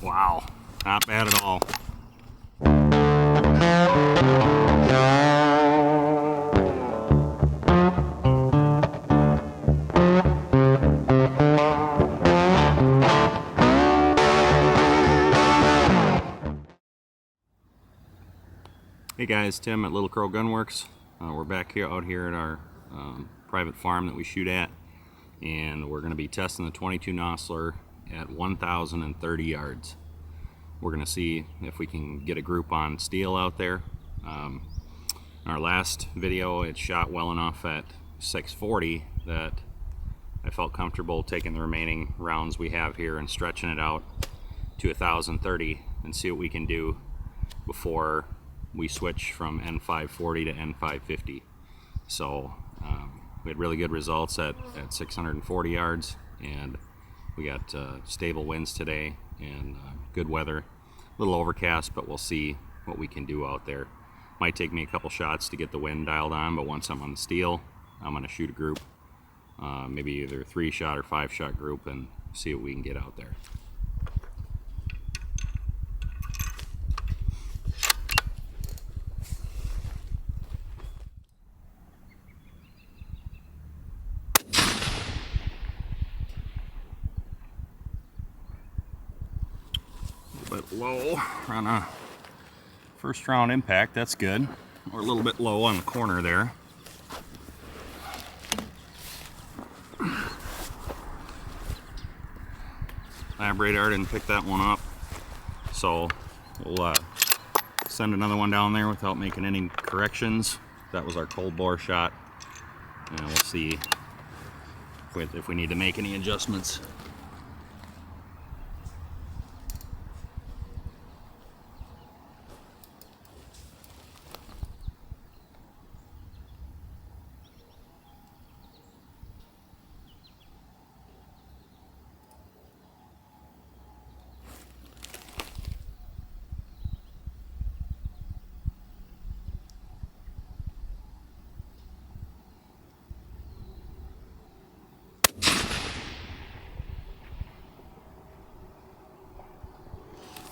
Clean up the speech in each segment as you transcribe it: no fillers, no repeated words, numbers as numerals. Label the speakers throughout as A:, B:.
A: Wow, not bad at all. Hey guys, Tim at Little Crow Gunworks. We're back here out here at our private farm that we shoot at, and we're going to be testing the 22 Nosler at 1,030 yards. We're going to see if we can get a group on steel out there. In our last video, it shot well enough at 640 that I felt comfortable taking the remaining rounds we have here and stretching it out to 1,030 and see what we can do before we switch from N540 to N550. So we had really good results at 640 yards, and we got stable winds today and good weather. A little overcast, but we'll see what we can do out there. Might take me a couple shots to get the wind dialed on, but once I'm on the steel, I'm going to shoot a group, maybe either a 3-shot or 5-shot group, and see what we can get out there. Bit low on a first round impact. That's good. We're a little bit low on the corner there. Lab radar didn't pick that one up, so we'll send another one down there without making any corrections. That was our cold bore shot, and we'll see if we need to make any adjustments.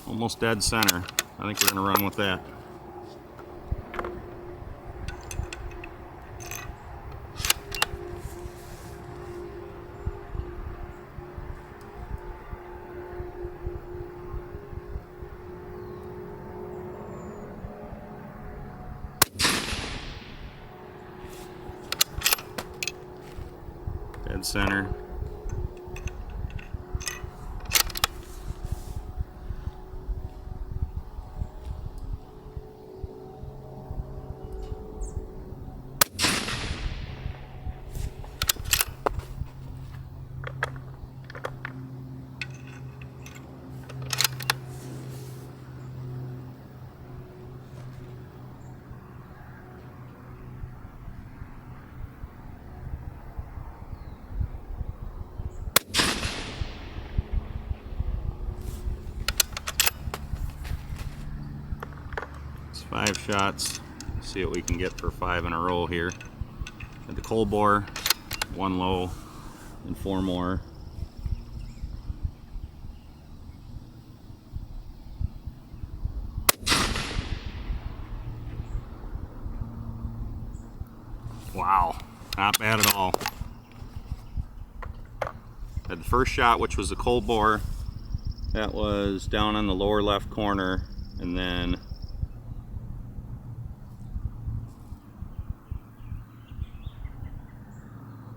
A: Almost dead center. I think we're going to run with that. Dead center. It's 5 shots. See what we can get for 5 in a row here. At the cold bore, 1 low, and 4 more. Wow, not bad at all. At the first shot, which was the cold bore, that was down on the lower left corner, and then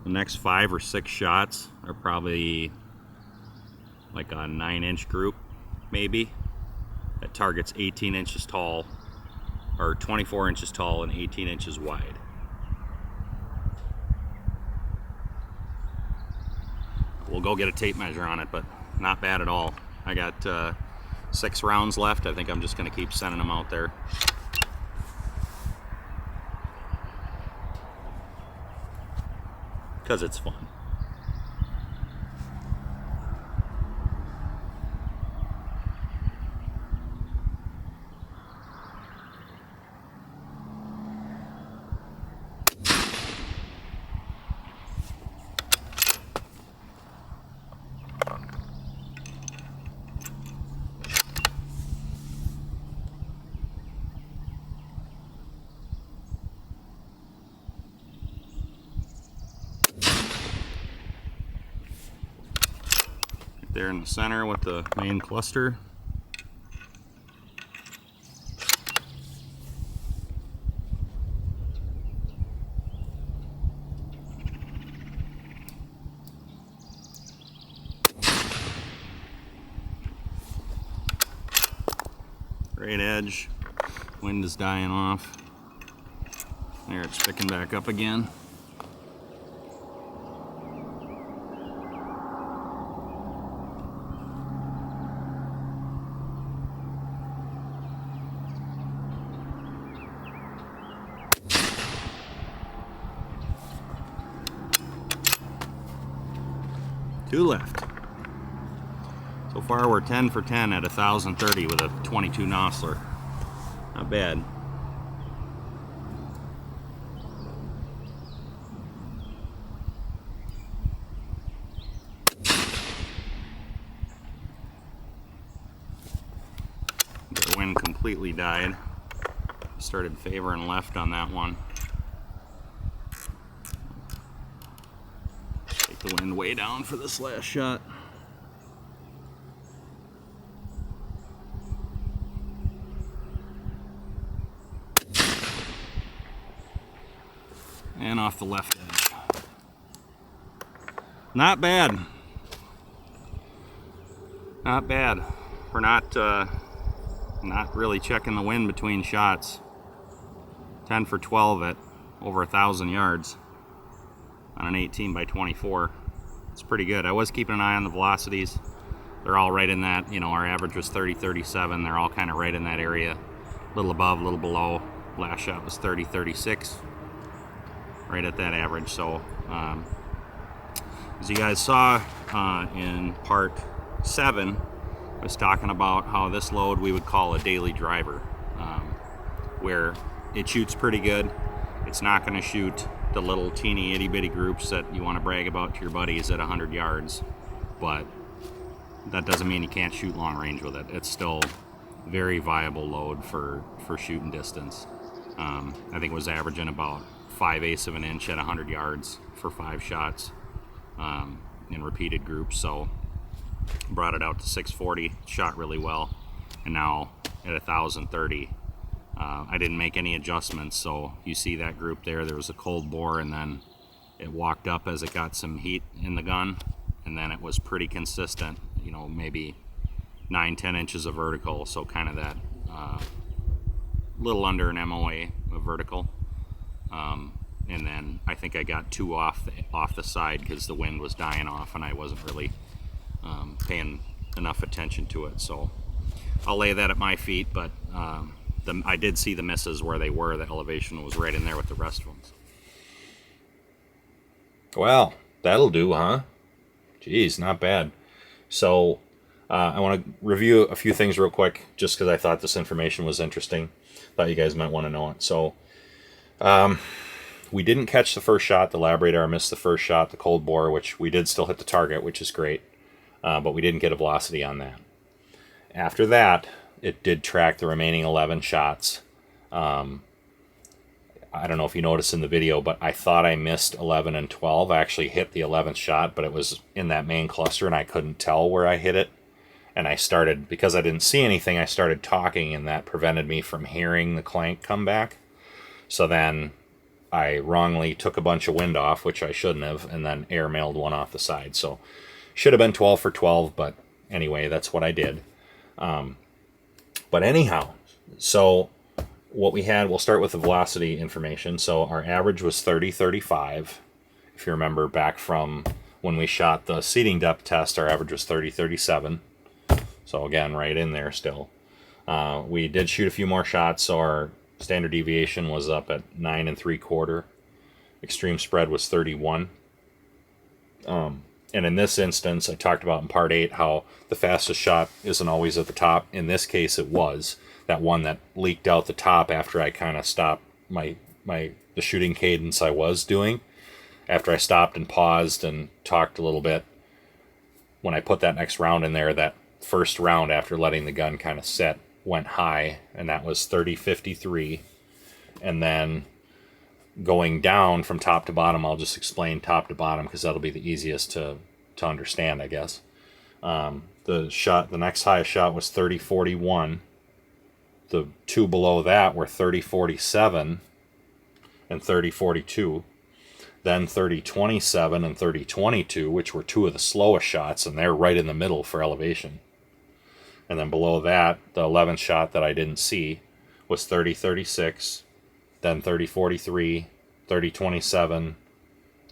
A: the next 5 or 6 shots are probably like a 9-inch group, maybe. That target's 18 inches tall, or 24 inches tall and 18 inches wide. We'll go get a tape measure on it, but not bad at all. I got 6 rounds left. I think I'm just going to keep sending them out there. Because it's fun. there in the center with the main cluster. Great edge. Wind is dying off. There, it's picking back up again. Two left. So far we're 10 for 10 at 1,030 with a 22 Nosler. Not bad. The wind completely died. Started favoring left on that one. Take the wind way down for this last shot. And off the left edge. Not bad. Not bad. We're not really checking the wind between shots. 10 for 12 at over 1,000 yards on an 18 by 24. It's pretty good. I was keeping an eye on the velocities. They're all right in that, you know, our average was 30-37. They're all kind of right in that area. A little above, a little below. Last shot was 30-36. Right at that average. So as you guys saw in part 7, I was talking about how this load we would call a daily driver, where it shoots pretty good. It's not going to shoot the little teeny itty bitty groups that you want to brag about to your buddies at 100 yards, but that doesn't mean you can't shoot long range with it. It's still very viable load for shooting distance. I think it was averaging about 5/8 of an inch at 100 yards for 5 shots in repeated groups. So brought it out to 640, shot really well, and now at 1,030. I didn't make any adjustments, so you see that group there. There was a cold bore, and then it walked up as it got some heat in the gun, and then it was pretty consistent, you know, maybe 9-10 inches of vertical, so kind of that little under an MOA of vertical. And then I think I got 2 off the side because the wind was dying off and I wasn't really paying enough attention to it. So I'll lay that at my feet, but I did see the misses where they were. The elevation was right in there with the rest of them. Well, that'll do, huh? Geez, not bad. So I want to review a few things real quick just because I thought this information was interesting. Thought you guys might want to know it. So we didn't catch the first shot. The lab radar missed the first shot, the cold bore, which we did still hit the target, which is great. But we didn't get a velocity on that. After that, it did track the remaining 11 shots. I don't know if you noticed in the video, but I thought I missed 11 and 12. I actually hit the 11th shot, but it was in that main cluster, and I couldn't tell where I hit it. And I started, because I didn't see anything, I started talking, and that prevented me from hearing the clank come back. So then I wrongly took a bunch of wind off, which I shouldn't have, and then airmailed one off the side. So should have been 12 for 12, but anyway, that's what I did. But anyhow, so what we had, we'll start with the velocity information. So our average was 30-35. If you remember back from when we shot the seating depth test, our average was 30-37. So again, right in there still. We did shoot a few more shots, so our standard deviation was up at 9 3/4. Extreme spread was 31. And in this instance, I talked about in part 8 how the fastest shot isn't always at the top. In this case, it was. That one that leaked out the top after I kind of stopped the shooting cadence I was doing. After I stopped and paused and talked a little bit, when I put that next round in there, that first round after letting the gun kind of set went high, and that was 30-53. And then going down from top to bottom, I'll just explain top to bottom because that'll be the easiest to understand, I guess.
B: The next highest shot was 3041. The two below that were 3047 and 3042. Then 3027 and 3022, which were two of the slowest shots, and they're right in the middle for elevation. And then below that, the 11th shot that I didn't see was 3036, then 3043, 3027,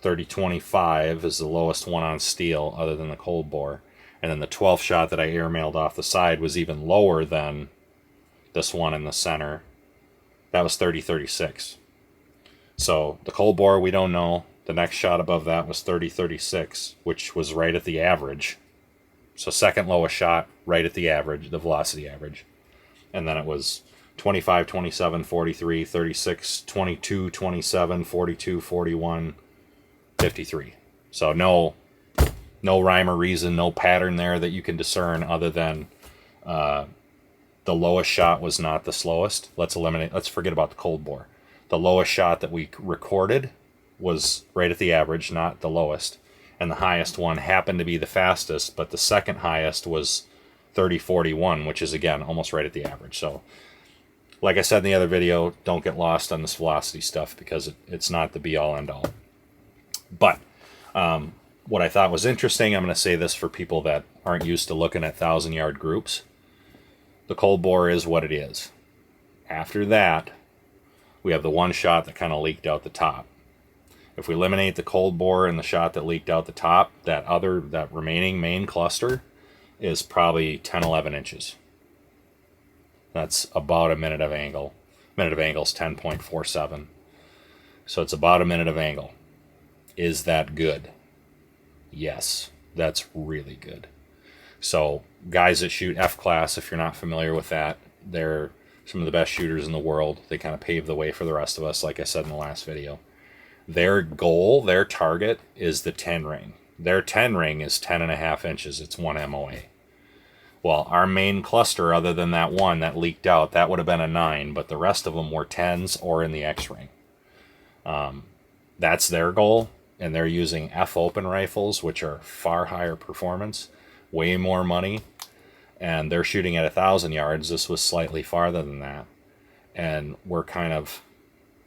B: 3025 is the lowest one on steel other than the cold bore. And then the 12th shot that I airmailed off the side was even lower than this one in the center. That was 3036. So the cold bore, we don't know. The next shot above that was 3036, which was right at the average. So second lowest shot, right at the average, the velocity average. And then it was 25, 27, 43, 36, 22, 27, 42, 41, 53. So no rhyme or reason, no pattern there that you can discern other than the lowest shot was not the slowest. Let's forget about the cold bore. The lowest shot that we recorded was right at the average, not the lowest. And the highest one happened to be the fastest, but the second highest was 3041, which is, again, almost right at the average. So, like I said in the other video, don't get lost on this velocity stuff because it's not the be-all, end-all. But what I thought was interesting, I'm going to say this for people that aren't used to looking at 1,000-yard groups. The cold bore is what it is. After that, we have the one shot that kind of leaked out the top. If we eliminate the cold bore and the shot that leaked out the top, that remaining main cluster is probably 10, 11 inches. That's about a minute of angle. Minute of angle is 10.47. So it's about a minute of angle. Is that good? Yes, that's really good. So guys that shoot F-class, if you're not familiar with that, they're some of the best shooters in the world. They kind of pave the way for the rest of us, like I said in the last video. Their goal, their target, is the 10 ring. Their 10 ring is 10.5 inches. It's 1 MOA. Well, our main cluster, other than that one that leaked out, that would have been a 9, but the rest of them were 10s or in the X ring. That's their goal, and they're using F-open rifles, which are far higher performance, way more money, and they're shooting at 1,000 yards. This was slightly farther than that, and we're kind of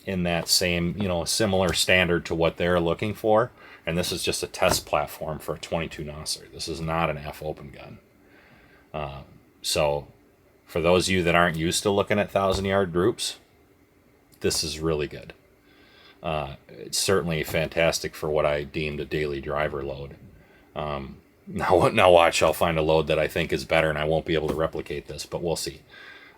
B: in that same, similar standard to what they're looking for. And this is just a test platform for a 22 Nosler. This is not an F-open gun. So for those of you that aren't used to looking at 1,000-yard groups, this is really good. It's certainly fantastic for what I deemed a daily driver load. Now watch, I'll find a load that I think is better and I won't be able to replicate this, but we'll see.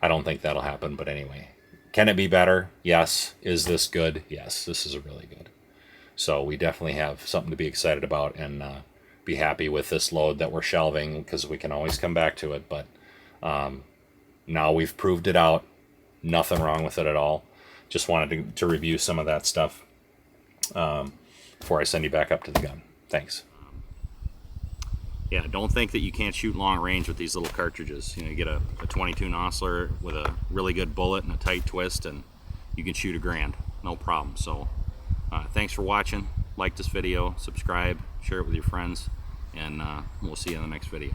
B: I don't think that'll happen, but anyway. Can it be better? Yes. Is this good? Yes, this is really good. So we definitely have something to be excited about and be happy with this load that we're shelving, because we can always come back to it. But now we've proved it out. Nothing wrong with it at all. Just wanted to review some of that stuff before I send you back up to the gun. Thanks. Yeah, don't think that you can't shoot long range with these little cartridges. You get a 22 Nosler with a really good bullet and a tight twist, and you can shoot a grand, no problem. So thanks for watching. Like this video, subscribe, share it with your friends, and we'll see you in the next video.